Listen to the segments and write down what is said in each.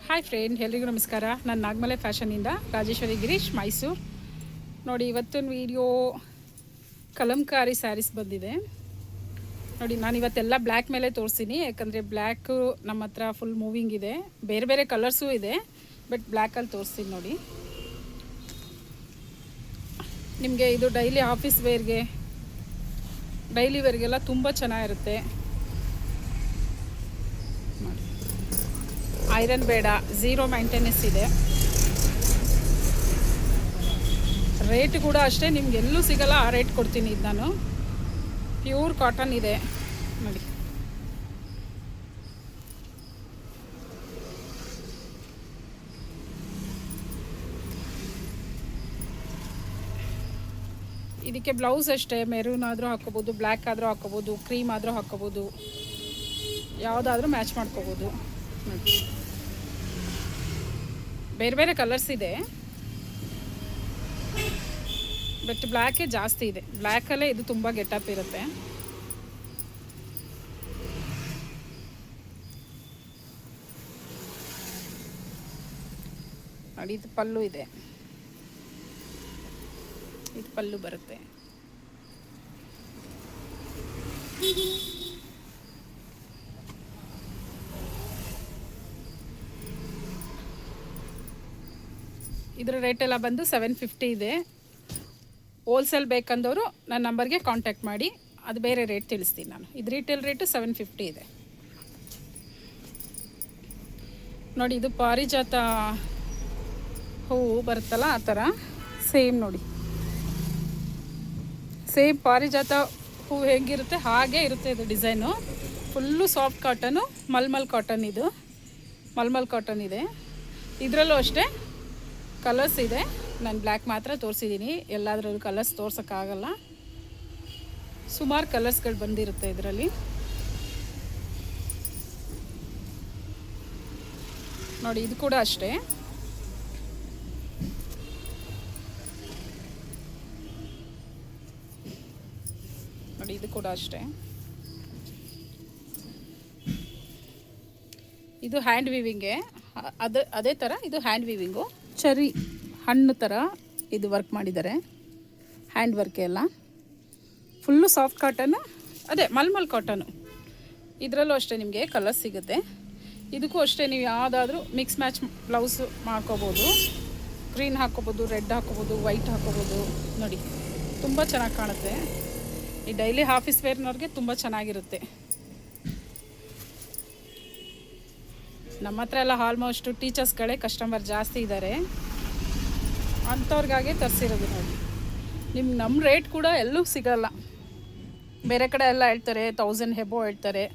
Hi friend, ಎಲ್ರಿಗೂ ನಮಸ್ಕಾರ. ನಾನು ನಾಗಮಲೆ ಫ್ಯಾಷನಿಂದ ರಾಜೇಶ್ವರಿ ಗಿರೀಶ್, ಮೈಸೂರು. ನೋಡಿ, ಇವತ್ತಿನ ವೀಡಿಯೋ ಕಲಂಕಾರಿ ಸ್ಯಾರೀಸ್ ಬಂದಿದೆ. ನೋಡಿ, ನಾನು ಇವತ್ತೆಲ್ಲ ಬ್ಲ್ಯಾಕ್ ಮೇಲೆ ತೋರಿಸ್ತೀನಿ, ಯಾಕಂದರೆ ಬ್ಲ್ಯಾಕು ನಮ್ಮ ಹತ್ರ ಫುಲ್ ಮೂವಿಂಗ್ ಇದೆ. ಬೇರೆ ಬೇರೆ ಕಲರ್ಸೂ ಇದೆ, ಬಟ್ ಬ್ಲ್ಯಾಕಲ್ಲಿ ತೋರಿಸ್ತೀನಿ. ನೋಡಿ, ನಿಮಗೆ ಇದು ಡೈಲಿ ಆಫೀಸ್ ವೇರ್ಗೆ, ಡೈಲಿ ವೇರ್ಗೆಲ್ಲ ತುಂಬ ಚೆನ್ನಾಗಿರುತ್ತೆ. ಐರನ್ ಬೇಡ, ಝೀರೋ ಮೈಂಟೆನೆನ್ಸ್ ಇದೆ. ರೇಟ್ ಕೂಡ ಅಷ್ಟೇ, ನಿಮ್ಗೆ ಎಲ್ಲೂ ಸಿಗಲ್ಲ ಆ ರೇಟ್ ಕೊಡ್ತೀನಿ. ಇದು ನಾನು ಪ್ಯೂರ್ ಕಾಟನ್ ಇದೆ. ನೋಡಿ, ಇದಕ್ಕೆ ಬ್ಲೌಸ್ ಅಷ್ಟೇ ಮೆರೂನ್ ಆದರೂ ಹಾಕೋಬೋದು, ಬ್ಲ್ಯಾಕ್ ಆದರೂ ಹಾಕೋಬೋದು, ಕ್ರೀಮ್ ಆದರೂ ಹಾಕೋಬೋದು, ಯಾವುದಾದ್ರೂ ಮ್ಯಾಚ್ ಮಾಡ್ಕೋಬೋದು. ನೋಡಿ, ಬೇರೆ ಬೇರೆ ಕಲರ್ಸ್ ಇದೆ, ಬಟ್ ಬ್ಲ್ಯಾಕೇ ಜಾಸ್ತಿ ಇದೆ. ಬ್ಲ್ಯಾಕಲ್ಲೇ ಇದು ತುಂಬ ಗೆಟಪ್ ಇರುತ್ತೆ. ನೋಡಿ, ಇದು ಪಲ್ಲು ಇದೆ, ಇದು ಪಲ್ಲು ಬರುತ್ತೆ. ಇದರ ರೇಟೆಲ್ಲ ಬಂದು 750 ಇದೆ. ಹೋಲ್ಸೇಲ್ ಬೇಕಂದವರು ನನ್ನ ನಂಬರ್ಗೆ ಕಾಂಟ್ಯಾಕ್ಟ್ ಮಾಡಿ, ಅದು ಬೇರೆ ರೇಟ್ ತಿಳಿಸ್ತೀನಿ ನಾನು. ಇದು ರೀಟೇಲ್ ರೇಟು 750 ಇದೆ. ನೋಡಿ, ಇದು ಪಾರಿಜಾತ ಹೂವು ಬರುತ್ತಲ್ಲ, ಆ ಥರ ಸೇಮ್. ನೋಡಿ, ಸೇಮ್ ಪಾರಿಜಾತ ಹೂವು ಹೇಗಿರುತ್ತೆ ಹಾಗೆ ಇರುತ್ತೆ ಇದು design. Full soft cotton, mulmul cotton. ಇದು ಮಲ್ಮಲ್ ಕಾಟನ್ ಇದೆ. ಇದರಲ್ಲೂ ಅಷ್ಟೇ ಕಲರ್ಸ್ ಇದೆ. ನಾನು ಬ್ಲ್ಯಾಕ್ ಮಾತ್ರ ತೋರಿಸಿದ್ದೀನಿ, ಎಲ್ಲದರಲ್ಲೂ ಕಲರ್ಸ್ ತೋರ್ಸೋಕ್ಕಾಗಲ್ಲ. ಸುಮಾರು ಕಲರ್ಸ್ಗಳು ಬಂದಿರುತ್ತೆ ಇದರಲ್ಲಿ. ನೋಡಿ, ಇದು ಕೂಡ ಅಷ್ಟೇ. ನೋಡಿ, ಇದು ಕೂಡ ಅಷ್ಟೇ. ಇದು ಹ್ಯಾಂಡ್ ವೀವಿಂಗೆ, ಅದೇ ಥರ ಇದು ಹ್ಯಾಂಡ್ ವೀವಿಂಗು. ಚರಿ ಹಣ್ಣು ಥರ ಇದು ವರ್ಕ್ ಮಾಡಿದ್ದಾರೆ, ಹ್ಯಾಂಡ್ ವರ್ಕ್ ಎಲ್ಲ. ಫುಲ್ಲು ಸಾಫ್ಟ್ ಕಾಟನ್ನು, ಅದೇ ಮಲ್ಮಲ್ ಕಾಟನು. ಇದರಲ್ಲೂ ಅಷ್ಟೇ ನಿಮಗೆ ಕಲರ್ಸ್ ಸಿಗುತ್ತೆ. ಇದಕ್ಕೂ ಅಷ್ಟೇ, ನೀವು ಯಾವುದಾದ್ರೂ ಮಿಕ್ಸ್ ಮ್ಯಾಚ್ ಬ್ಲೌಸ್ ಮಾಡ್ಕೋಬೋದು. ಗ್ರೀನ್ ಹಾಕ್ಕೋಬೋದು, ರೆಡ್ ಹಾಕ್ಕೋಬೋದು, ವೈಟ್ ಹಾಕ್ಕೋಬೋದು. ನೋಡಿ, ತುಂಬ ಚೆನ್ನಾಗಿ ಕಾಣುತ್ತೆ. ಈ ಡೈಲಿ ಆಫೀಸ್ ವೇರ್ನವ್ರಿಗೆ ತುಂಬ ಚೆನ್ನಾಗಿರುತ್ತೆ. ನಮ್ಮ ಹತ್ರ ಎಲ್ಲ ಆಲ್ಮೋಸ್ಟು ಟೀಚರ್ಸ್ಗಳೇ ಕಸ್ಟಮರ್ ಜಾಸ್ತಿ ಇದ್ದಾರೆ, ಅಂಥವ್ರಿಗಾಗೆ ತರಿಸಿರೋದು. ನೋಡಿ, ನಮ್ಮ ರೇಟ್ ಕೂಡ ಎಲ್ಲೂ ಸಿಗಲ್ಲ. ಬೇರೆ ಕಡೆ ಎಲ್ಲ ಹೇಳ್ತಾರೆ 1000 ಹೆಬೋ ಹೇಳ್ತಾರೆ,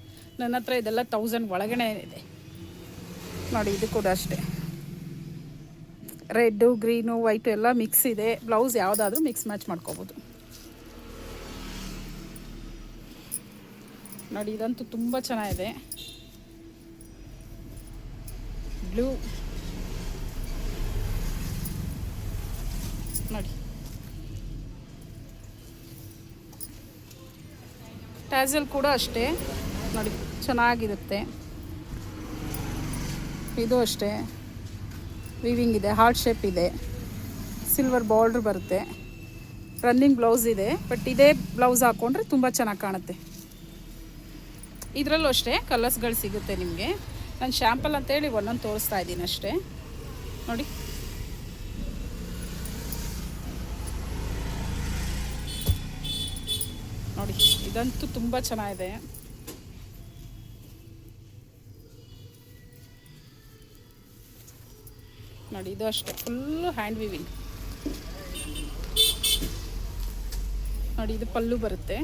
ನನ್ನ ಹತ್ರ ಇದೆಲ್ಲ 1000 ಒಳಗಡೆ ಇದೆ. ನೋಡಿ, ಇದು ಕೂಡ ಅಷ್ಟೇ, ರೆಡ್ಡು, ಗ್ರೀನು, ವೈಟು ಎಲ್ಲ ಮಿಕ್ಸ್ ಇದೆ. ಬ್ಲೌಸ್ ಯಾವುದಾದ್ರೂ ಮಿಕ್ಸ್ ಮ್ಯಾಚ್ ಮಾಡ್ಕೋಬೋದು. ನೋಡಿ, ಇದಂತೂ ತುಂಬ ಚೆನ್ನಾಗಿದೆ. ಬ್ಲೂ ನೋಡಿ, ಟ್ಯಾಸಲ್ ಕೂಡ ಅಷ್ಟೇ. ನೋಡಿ, ಚೆನ್ನಾಗಿರುತ್ತೆ. ಇದು ಅಷ್ಟೇ ವೀವಿಂಗ್ ಇದೆ, ಹಾರ್ಟ್ ಶೇಪ್ ಇದೆ, ಸಿಲ್ವರ್ ಬಾರ್ಡ್ರ್ ಬರುತ್ತೆ. ರನ್ನಿಂಗ್ ಬ್ಲೌಸ್ ಇದೆ, ಬಟ್ ಇದೇ ಬ್ಲೌಸ್ ಹಾಕ್ಕೊಂಡ್ರೆ ತುಂಬ ಚೆನ್ನಾಗಿ ಕಾಣುತ್ತೆ. ಇದರಲ್ಲೂ ಅಷ್ಟೇ ಕಲರ್ಸ್ಗಳು ಸಿಗುತ್ತೆ ನಿಮಗೆ. ನಾನು ಶ್ಯಾಂಪಲ್ ಅಂತೇಳಿ ಒಂದೊಂದು ತೋರಿಸ್ತಾ ಇದ್ದೀನಿ ಅಷ್ಟೇ. ನೋಡಿ, ನೋಡಿ, ಇದಂತೂ ತುಂಬ ಚೆನ್ನಾಗಿದೆ. ನೋಡಿ, ಇದು ಅಷ್ಟೇ ಫುಲ್ಲು ಹ್ಯಾಂಡ್ ವೀವಿಂಗ್. ನೋಡಿ, ಇದು ಪಲ್ಲು ಬರುತ್ತೆ.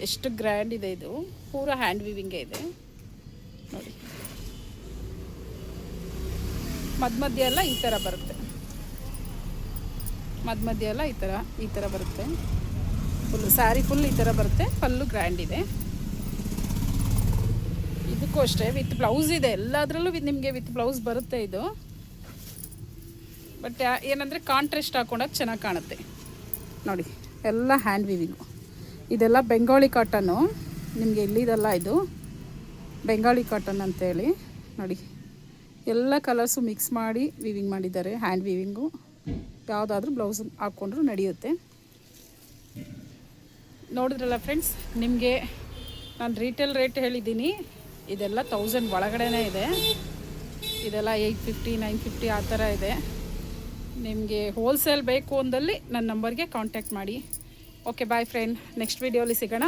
ಎಷ್ಟು ಗ್ರ್ಯಾಂಡ್ ಇದೆ ಇದು, ಪೂರ ಹ್ಯಾಂಡ್ ವೀವಿಂಗೇ ಇದೆ. ನೋಡಿ, ಮಧ್ಯ ಎಲ್ಲ ಈ ಥರ ಬರುತ್ತೆ. ಮಧ್ಯ ಎಲ್ಲ ಈ ಥರ ಬರುತ್ತೆ. ಫುಲ್ ಸ್ಯಾರಿ ಫುಲ್ ಈ ಥರ ಬರುತ್ತೆ. ಪಲ್ಲು ಗ್ರ್ಯಾಂಡ್ ಇದೆ. ಇದಕ್ಕೂ ಅಷ್ಟೇ ವಿತ್ ಬ್ಲೌಸ್ ಇದೆ. ಎಲ್ಲದರಲ್ಲೂ ನಿಮಗೆ ವಿತ್ ಬ್ಲೌಸ್ ಬರುತ್ತೆ ಇದು. ಬಟ್ ಏನಂದರೆ ಕಾಂಟ್ರಾಸ್ಟ್ ಹಾಕೊಂಡಾಗ ಚೆನ್ನಾಗಿ ಕಾಣುತ್ತೆ. ನೋಡಿ, ಎಲ್ಲ ಹ್ಯಾಂಡ್ ವೀವಿಂಗು. ಇದೆಲ್ಲ ಬೆಂಗಾಳಿ ಕಾಟನ್ನು. ನಿಮಗೆ ಇಲ್ಲಿದೆಲ್ಲ ಇದು ಬೆಂಗಾಳಿ ಕಾಟನ್ ಅಂತೇಳಿ. ನೋಡಿ ಎಲ್ಲ ಕಲರ್ಸು ಮಿಕ್ಸ್ ಮಾಡಿ ವೀವಿಂಗ್ ಮಾಡಿದ್ದಾರೆ. ಹ್ಯಾಂಡ್ ವೀವಿಂಗು ಯಾವುದಾದ್ರೂ ಬ್ಲೌಸ್ ಹಾಕ್ಕೊಂಡ್ರೂ ನಡೆಯುತ್ತೆ. ನೋಡಿದ್ರಲ್ಲ ಫ್ರೆಂಡ್ಸ್, ನಿಮಗೆ ನಾನು ರೀಟೇಲ್ ರೇಟ್ ಹೇಳಿದ್ದೀನಿ. ಇದೆಲ್ಲ 1000 ಒಳಗಡೆನೇ ಇದೆ. ಇದೆಲ್ಲ 850 950 ಆ ಥರ ಇದೆ. ನಿಮಗೆ ಹೋಲ್ಸೇಲ್ ಬೇಕು ಅಂದಲ್ಲಿ ನನ್ನ ನಂಬರ್ಗೆ ಕಾಂಟ್ಯಾಕ್ಟ್ ಮಾಡಿ. ಓಕೆ ಬಾಯ್ ಫ್ರೆಂಡ್, ನೆಕ್ಸ್ಟ್ ವೀಡಿಯೋಲಿ ಸಿಗೋಣ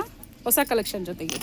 ಹೊಸ ಕಲೆಕ್ಷನ್ ಜೊತೆಗೆ.